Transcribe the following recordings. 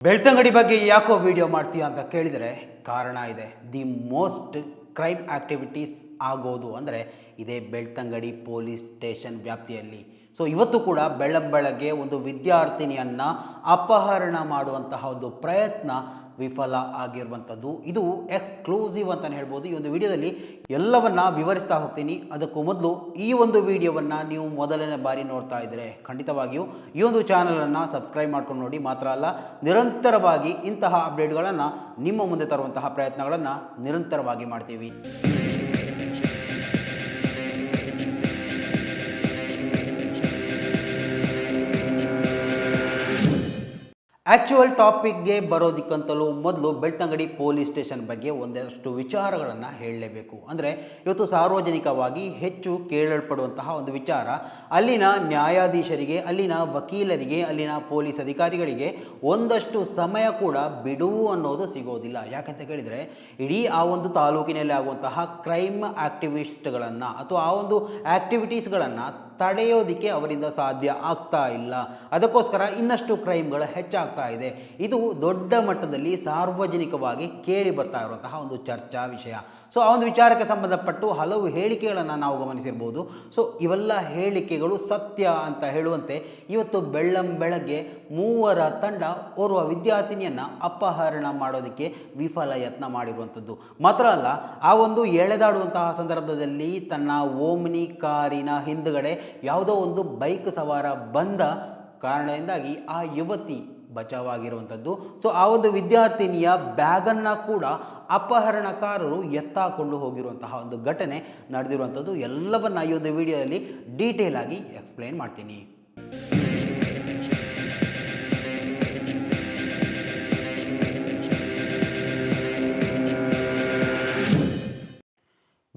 ಬೆಳ್ತಂಗಡಿ ಬಗ್ಗೆ ಯಾಕೋ ವಿಡಿಯೋ ಮಾಡ್ತೀಯ ಅಂತ ಕೇಳಿದರೆ ಕಾರಣ ಇದೆ. ದಿ ಮೋಸ್ಟ್ ಕ್ರೈಮ್ ಆಕ್ಟಿವಿಟೀಸ್ ಆಗೋದು ಅಂದರೆ ಇದೇ ಬೆಳ್ತಂಗಡಿ ಪೊಲೀಸ್ ಸ್ಟೇಷನ್ ವ್ಯಾಪ್ತಿಯಲ್ಲಿ. ಸೊ ಇವತ್ತು ಕೂಡ ಬೆಳಗ್ಗೆ ಒಂದು ವಿದ್ಯಾರ್ಥಿನಿಯನ್ನು ಅಪಹರಣ ಮಾಡುವಂತಹ ಒಂದು ಪ್ರಯತ್ನ ವಿಫಲ ಆಗಿರುವಂಥದ್ದು. ಇದು ಎಕ್ಸ್ಕ್ಲೂಸಿವ್ ಅಂತಲೇ ಹೇಳ್ಬೋದು. ಈ ಒಂದು ವಿಡಿಯೋದಲ್ಲಿ ಎಲ್ಲವನ್ನ ವಿವರಿಸ್ತಾ ಹೋಗ್ತೀನಿ. ಅದಕ್ಕೂ ಮೊದಲು ಈ ಒಂದು ವಿಡಿಯೋವನ್ನು ನೀವು ಮೊದಲನೇ ಬಾರಿ ನೋಡ್ತಾ ಇದ್ದರೆ ಖಂಡಿತವಾಗಿಯೂ ಈ ಒಂದು ಚಾನಲನ್ನು ಸಬ್ಸ್ಕ್ರೈಬ್ ಮಾಡ್ಕೊಂಡು ನೋಡಿ. ಮಾತ್ರ ಅಲ್ಲ, ನಿರಂತರವಾಗಿ ಇಂತಹ ಅಪ್ಡೇಟ್ಗಳನ್ನು ನಿಮ್ಮ ಮುಂದೆ ತರುವಂತಹ ಪ್ರಯತ್ನಗಳನ್ನು ನಿರಂತರವಾಗಿ ಮಾಡ್ತೀವಿ. ಆ್ಯಕ್ಚುಯಲ್ ಟಾಪಿಕ್ಗೆ ಬರೋದಕ್ಕಂತಲೂ ಮೊದಲು ಬೆಳ್ತಂಗಡಿ ಪೊಲೀಸ್ ಸ್ಟೇಷನ್ ಬಗ್ಗೆ ಒಂದಷ್ಟು ವಿಚಾರಗಳನ್ನು ಹೇಳಲೇಬೇಕು. ಅಂದರೆ ಇವತ್ತು ಸಾರ್ವಜನಿಕವಾಗಿ ಹೆಚ್ಚು ಕೇಳಲ್ಪಡುವಂತಹ ಒಂದು ವಿಚಾರ, ಅಲ್ಲಿನ ನ್ಯಾಯಾಧೀಶರಿಗೆ, ಅಲ್ಲಿನ ವಕೀಲರಿಗೆ, ಅಲ್ಲಿನ ಪೊಲೀಸ್ ಅಧಿಕಾರಿಗಳಿಗೆ ಒಂದಷ್ಟು ಸಮಯ ಕೂಡ ಬಿಡುವು ಅನ್ನೋದು ಸಿಗೋದಿಲ್ಲ. ಯಾಕಂತ ಕೇಳಿದರೆ ಇಡೀ ಆ ಒಂದು ತಾಲೂಕಿನಲ್ಲಿ ಆಗುವಂತಹ ಕ್ರೈಮ್ ಆಕ್ಟಿವಿಸ್ಟ್ಗಳನ್ನು ಅಥವಾ ಆ ಒಂದು ಆ್ಯಕ್ಟಿವಿಟೀಸ್ಗಳನ್ನು ತಡೆಯೋದಕ್ಕೆ ಅವರಿಂದ ಸಾಧ್ಯ ಆಗ್ತಾ ಇಲ್ಲ. ಅದಕ್ಕೋಸ್ಕರ ಇನ್ನಷ್ಟು ಕ್ರೈಮ್ಗಳು ಹೆಚ್ಚಾಗ್ತಾ ಇದೆ. ಇದು ದೊಡ್ಡ ಮಟ್ಟದಲ್ಲಿ ಸಾರ್ವಜನಿಕವಾಗಿ ಕೇಳಿ ಬರ್ತಾ ಇರುವಂತಹ ಒಂದು ಚರ್ಚಾ ವಿಷಯ. ಸೊ ಆ ಒಂದು ವಿಚಾರಕ್ಕೆ ಸಂಬಂಧಪಟ್ಟು ಹಲವು ಹೇಳಿಕೆಗಳನ್ನು ನಾವು ಗಮನಿಸಿರ್ಬೋದು. ಸೊ ಇವೆಲ್ಲ ಹೇಳಿಕೆಗಳು ಸತ್ಯ ಅಂತ ಹೇಳುವಂತೆ ಇವತ್ತು ಬೆಳಗ್ಗೆ ಮೂವರ ತಂಡ ಓರ್ವ ವಿದ್ಯಾರ್ಥಿನಿಯನ್ನು ಅಪಹರಣ ಮಾಡೋದಕ್ಕೆ ವಿಫಲ ಯತ್ನ ಮಾಡಿರುವಂಥದ್ದು. ಮಾತ್ರ ಅಲ್ಲ, ಆ ಒಂದು ಎಳೆದಾಡುವಂತಹ ಸಂದರ್ಭದಲ್ಲಿ ತನ್ನ ಓಮ್ನಿ ಕಾರಿನ ಹಿಂದುಗಡೆ ಯಾವುದೋ ಒಂದು ಬೈಕ್ ಸವಾರ ಬಂದ ಕಾರಣದಿಂದಾಗಿ ಆ ಯುವತಿ ಬಚಾವಾಗಿರುವಂಥದ್ದು. ಸೊ ಆ ಒಂದು ವಿದ್ಯಾರ್ಥಿನಿಯ ಬ್ಯಾಗನ್ನು ಕೂಡ ಅಪಹರಣಕಾರರು ಎತ್ತಾಕೊಂಡು ಹೋಗಿರುವಂತಹ ಒಂದು ಘಟನೆ ನಡೆದಿರುವಂಥದ್ದು. ಎಲ್ಲವನ್ನ ಈ ಒಂದು ವಿಡಿಯೋದಲ್ಲಿ ಡೀಟೇಲ್ ಆಗಿ ಎಕ್ಸ್ಪ್ಲೈನ್ ಮಾಡ್ತೀನಿ.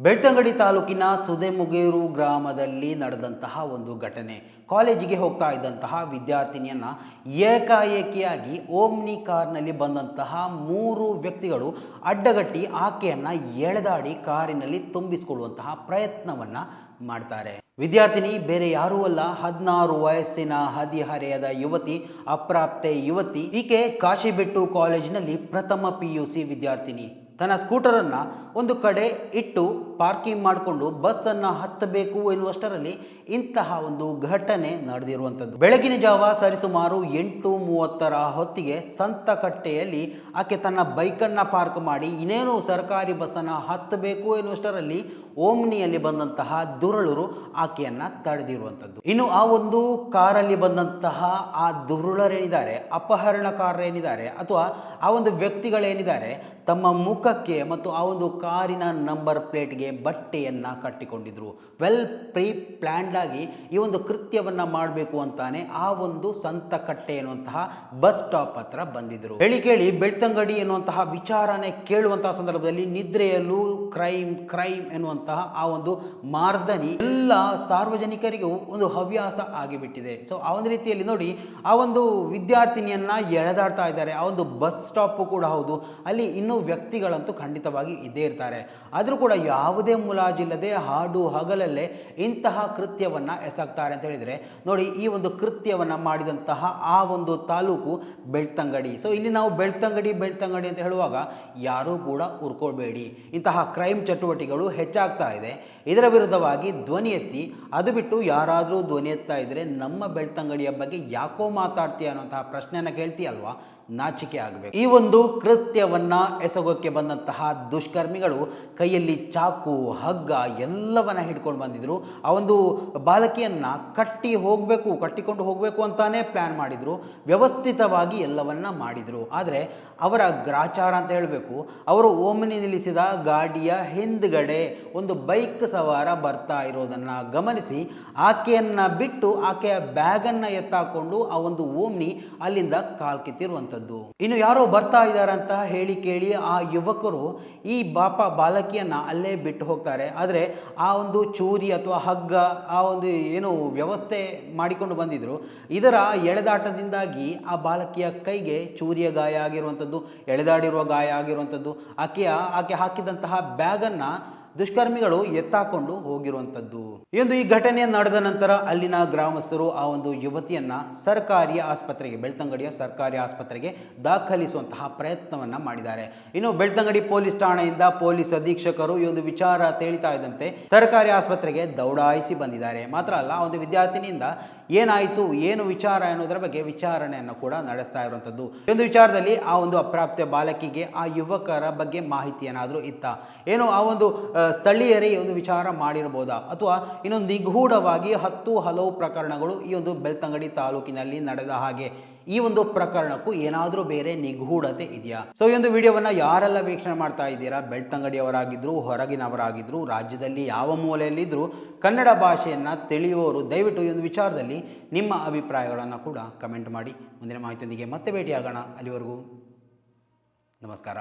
ಬೆಳ್ತಂಗಡಿ ತಾಲೂಕಿನ ಸುದೇಮುಗೇರು ಗ್ರಾಮದಲ್ಲಿ ನಡೆದಂತಹ ಒಂದು ಘಟನೆ. ಕಾಲೇಜಿಗೆ ಹೋಗ್ತಾ ಇದ್ದಂತಹ ವಿದ್ಯಾರ್ಥಿನಿಯನ್ನು ಏಕಾಏಕಿಯಾಗಿ ಓಮ್ನಿ ಕಾರ್ನಲ್ಲಿ ಬಂದಂತಹ 3 ವ್ಯಕ್ತಿಗಳು ಅಡ್ಡಗಟ್ಟಿ ಆಕೆಯನ್ನು ಎಳೆದಾಡಿ ಕಾರಿನಲ್ಲಿ ತುಂಬಿಸಿಕೊಳ್ಳುವಂತಹ ಪ್ರಯತ್ನವನ್ನು ಮಾಡ್ತಾರೆ. ವಿದ್ಯಾರ್ಥಿನಿ ಬೇರೆ ಯಾರೂ ಅಲ್ಲ, 16 ವಯಸ್ಸಿನ ಹದಿಹರೆಯದ ಯುವತಿ, ಅಪ್ರಾಪ್ತೆ ಯುವತಿ. ಈಕೆ ಕಾಶಿಬೆಟ್ಟು ಕಾಲೇಜಿನಲ್ಲಿ ಪ್ರಥಮ PUC ವಿದ್ಯಾರ್ಥಿನಿ. ತನ್ನ ಸ್ಕೂಟರನ್ನು ಒಂದು ಕಡೆ ಇಟ್ಟು ಪಾರ್ಕಿಂಗ್ ಮಾಡಿಕೊಂಡು ಬಸ್ಸನ್ನು ಹತ್ತಬೇಕು ಎನ್ನುವಷ್ಟರಲ್ಲಿ ಇಂತಹ ಒಂದು ಘಟನೆ ನಡೆದಿರುವಂಥದ್ದು. ಬೆಳಗಿನ ಜಾವ ಸರಿಸುಮಾರು 8:30 ಹೊತ್ತಿಗೆ ಸಂತಕಟ್ಟೆಯಲ್ಲಿ ಆಕೆ ತನ್ನ ಬೈಕನ್ನು ಪಾರ್ಕ್ ಮಾಡಿ ಇನ್ನೇನು ಸರ್ಕಾರಿ ಬಸ್ಸನ್ನು ಹತ್ತಬೇಕು ಎನ್ನುವಷ್ಟರಲ್ಲಿ ಓಮ್ನಿಯಲ್ಲಿ ಬಂದಂತಹ ದುರುಳರು ಆಕೆಯನ್ನು ತಡೆದಿರುವಂಥದ್ದು. ಇನ್ನು ಆ ಒಂದು ಕಾರಲ್ಲಿ ಬಂದಂತಹ ಆ ದುರುಳರೇನಿದ್ದಾರೆ, ಅಪಹರಣಕಾರರೇನಿದ್ದಾರೆ ಅಥವಾ ಆ ಒಂದು ವ್ಯಕ್ತಿಗಳೇನಿದ್ದಾರೆ, ತಮ್ಮ ಮುಖಕ್ಕೆ ಮತ್ತು ಆ ಒಂದು ಕಾರಿನ ನಂಬರ್ ಪ್ಲೇಟ್ಗೆ ಬಟ್ಟೆಯನ್ನು ಕಟ್ಟಿಕೊಂಡಿದ್ರು. ವೆಲ್ ಪ್ರೀ ಪ್ಲ್ಯಾಂಡ್ ಆಗಿ ಈ ಒಂದು ಕೃತ್ಯವನ್ನು ಮಾಡಬೇಕು ಅಂತಾನೆ ಆ ಒಂದು ಸಂತಕಟ್ಟೆ ಎನ್ನುವಂತಹ ಬಸ್ ಸ್ಟಾಪ್ ಹತ್ರ ಬಂದಿದ್ರು. ಕೇಳಿ ಬೆಳ್ತಂಗಡಿ ಎನ್ನುವಂತಹ ವಿಚಾರನೆ ಕೇಳುವಂತಹ ಸಂದರ್ಭದಲ್ಲಿ ನಿದ್ರೆಯಲ್ಲೂ ಕ್ರೈಮ್ ಎನ್ನುವಂತಹ ಆ ಒಂದು ಮಾರ್ದನಿ ಎಲ್ಲ ಸಾರ್ವಜನಿಕರಿಗೂ ಒಂದು ಹವ್ಯಾಸ ಆಗಿಬಿಟ್ಟಿದೆ. ಸೊ ಆ ಒಂದು ರೀತಿಯಲ್ಲಿ ನೋಡಿ, ಆ ಒಂದು ವಿದ್ಯಾರ್ಥಿನಿಯನ್ನ ಎಳೆದಾಡ್ತಾ ಇದ್ದಾರೆ. ಆ ಒಂದು ಬಸ್ ಸ್ಟಾಪ್ ಕೂಡ ಹೌದು, ಅಲ್ಲಿ ಇನ್ನೂ ವ್ಯಕ್ತಿಗಳಂತೂ ಖಂಡಿತವಾಗಿ ಇದ್ದೇ ಇರ್ತಾರೆ. ಆದರೂ ಕೂಡ ಯಾವುದೇ ಮುಲಾಜಿಲ್ಲದೆ ಹಾಡು ಹಗಲಲ್ಲೇ ಇಂತಹ ಕೃತ್ಯವನ್ನು ಎಸಗ್ತಾರೆ ಅಂತ ಹೇಳಿದರೆ ನೋಡಿ, ಈ ಒಂದು ಕೃತ್ಯವನ್ನು ಮಾಡಿದಂತಹ ಆ ಒಂದು ತಾಲೂಕು ಬೆಳ್ತಂಗಡಿ. ಸೊ ಇಲ್ಲಿ ನಾವು ಬೆಳ್ತಂಗಡಿ ಅಂತ ಹೇಳುವಾಗ ಯಾರೂ ಕೂಡ ಉರ್ಕೊಳ್ಬೇಡಿ. ಇಂತಹ ಕ್ರೈಮ್ ಚಟುವಟಿಕೆಗಳು ಹೆಚ್ಚಾಗ್ತಾ ಇದೆ. ಇದರ ವಿರುದ್ಧವಾಗಿ ಧ್ವನಿ ಎತ್ತಿ, ಅದು ಬಿಟ್ಟು ಯಾರಾದರೂ ಧ್ವನಿ ಎತ್ತಾ ಇದ್ದರೆ ನಮ್ಮ ಬೆಳ್ತಂಗಡಿಯ ಬಗ್ಗೆ ಯಾಕೋ ಮಾತಾಡ್ತೀಯ ಅನ್ನೋಂತಹ ಪ್ರಶ್ನೆಯನ್ನು ಕೇಳ್ತೀಯಲ್ವಾ, ನಾಚಿಕೆ ಆಗಬೇಕು. ಈ ಒಂದು ಕೃತ್ಯವನ್ನ ಎಸಗೋಕ್ಕೆ ಬಂದಂತಹ ದುಷ್ಕರ್ಮಿಗಳು ಕೈಯಲ್ಲಿ ಚಾಕು, ಹಗ್ಗ ಎಲ್ಲವನ್ನ ಹಿಡ್ಕೊಂಡು ಬಂದಿದ್ರು. ಆ ಒಂದು ಬಾಲಕಿಯನ್ನ ಕಟ್ಟಿಕೊಂಡು ಹೋಗಬೇಕು ಅಂತಾನೆ ಪ್ಲಾನ್ ಮಾಡಿದ್ರು. ವ್ಯವಸ್ಥಿತವಾಗಿ ಎಲ್ಲವನ್ನ ಮಾಡಿದ್ರು. ಆದರೆ ಅವರ ಗ್ರಾಚಾರ ಅಂತ ಹೇಳಬೇಕು, ಅವರು ಓಮ್ನಿ ನಿಲ್ಲಿಸಿದ ಗಾಡಿಯ ಹಿಂದ್ಗಡೆ ಒಂದು ಬೈಕ್ ಸವಾರ ಬರ್ತಾ ಇರೋದನ್ನು ಗಮನಿಸಿ ಆಕೆಯನ್ನ ಬಿಟ್ಟು ಆಕೆಯ ಬ್ಯಾಗನ್ನು ಎತ್ತಾಕೊಂಡು ಆ ಒಂದು ಓಮ್ನಿ ಅಲ್ಲಿಂದ ಕಾಲ್ಕಿತ್ತಿರುವಂಥದ್ದು. ಇನ್ನು ಯಾರೋ ಬರ್ತಾ ಇದ್ದಾರೆ ಅಂತ ಹೇಳಿ ಕೇಳಿ ಆ ಯುವಕರು ಈ ಬಾಲಕಿಯನ್ನ ಅಲ್ಲೇ ಬಿಟ್ಟು ಹೋಗ್ತಾರೆ. ಆದರೆ ಆ ಒಂದು ಚೂರಿ ಅಥವಾ ಹಗ್ಗ, ಆ ಒಂದು ಏನು ವ್ಯವಸ್ಥೆ ಮಾಡಿಕೊಂಡು ಬಂದಿದ್ರು, ಇದರ ಎಳೆದಾಟದಿಂದಾಗಿ ಆ ಬಾಲಕಿಯ ಕೈಗೆ ಚೂರಿಯ ಗಾಯ ಆಗಿರುವಂಥದ್ದು, ಎಳೆದಾಡಿರುವ ಗಾಯ ಆಗಿರುವಂಥದ್ದು, ಆಕೆ ಹಾಕಿದಂತಹ ಬ್ಯಾಗನ್ನು ದುಷ್ಕರ್ಮಿಗಳು ಎತ್ತಾಕೊಂಡು ಹೋಗಿರುವಂಥದ್ದು. ಈ ಘಟನೆ ನಡೆದ ನಂತರ ಅಲ್ಲಿನ ಗ್ರಾಮಸ್ಥರು ಆ ಒಂದು ಯುವತಿಯನ್ನ ಸರ್ಕಾರಿ ಆಸ್ಪತ್ರೆಗೆ, ಬೆಳ್ತಂಗಡಿಯ ಸರ್ಕಾರಿ ಆಸ್ಪತ್ರೆಗೆ ದಾಖಲಿಸುವಂತಹ ಪ್ರಯತ್ನವನ್ನ ಮಾಡಿದ್ದಾರೆ. ಇನ್ನು ಬೆಳ್ತಂಗಡಿ ಪೊಲೀಸ್ ಠಾಣೆಯಿಂದ ಪೊಲೀಸ್ ಅಧೀಕ್ಷಕರು ಈ ಒಂದು ವಿಚಾರ ತಿಳಿತಾ ಇದ್ದಂತೆ ಸರ್ಕಾರಿ ಆಸ್ಪತ್ರೆಗೆ ದೌಡಾಯಿಸಿ ಬಂದಿದ್ದಾರೆ. ಮಾತ್ರ ಅಲ್ಲ, ಒಂದು ವಿದ್ಯಾರ್ಥಿನಿಯಿಂದ ಏನಾಯಿತು, ಏನು ವಿಚಾರ ಅನ್ನೋದರ ಬಗ್ಗೆ ವಿಚಾರಣೆಯನ್ನು ಕೂಡ ನಡೆಸ್ತಾ ಇರುವಂಥದ್ದು. ಈ ಒಂದು ವಿಚಾರದಲ್ಲಿ ಆ ಒಂದು ಅಪ್ರಾಪ್ತ ಬಾಲಕಿಗೆ ಆ ಯುವಕರ ಬಗ್ಗೆ ಮಾಹಿತಿ ಏನಾದರೂ ಇತ್ತ, ಏನು ಆ ಒಂದು ಸ್ಥಳೀಯರೇ ಈ ಒಂದು ವಿಚಾರ ಮಾಡಿರಬಹುದಾ, ಅಥವಾ ಇನ್ನೊಂದು ನಿಗೂಢವಾಗಿ ಹಲವು ಪ್ರಕರಣಗಳು ಈ ಒಂದು ಬೆಳ್ತಂಗಡಿ ತಾಲೂಕಿನಲ್ಲಿ ನಡೆದ ಹಾಗೆ ಈ ಒಂದು ಪ್ರಕರಣಕ್ಕೂ ಏನಾದರೂ ಬೇರೆ ನಿಗೂಢತೆ ಇದೆಯಾ? ಸೊ ಈ ಒಂದು ವಿಡಿಯೋವನ್ನ ಯಾರೆಲ್ಲ ವೀಕ್ಷಣೆ ಮಾಡ್ತಾ ಇದ್ದೀರಾ, ಬೆಳ್ತಂಗಡಿಯವರಾಗಿದ್ರು, ಹೊರಗಿನವರಾಗಿದ್ರು, ರಾಜ್ಯದಲ್ಲಿ ಯಾವ ಮೂಲೆಯಲ್ಲಿದ್ದರೂ ಕನ್ನಡ ಭಾಷೆಯನ್ನ ತಿಳಿಯುವವರು ದಯವಿಟ್ಟು ಈ ಒಂದು ವಿಚಾರದಲ್ಲಿ ನಿಮ್ಮ ಅಭಿಪ್ರಾಯಗಳನ್ನು ಕೂಡ ಕಮೆಂಟ್ ಮಾಡಿ. ಮುಂದಿನ ಮಾಹಿತಿಯೊಂದಿಗೆ ಮತ್ತೆ ಭೇಟಿಯಾಗೋಣ. ಅಲ್ಲಿವರೆಗೂ ನಮಸ್ಕಾರ.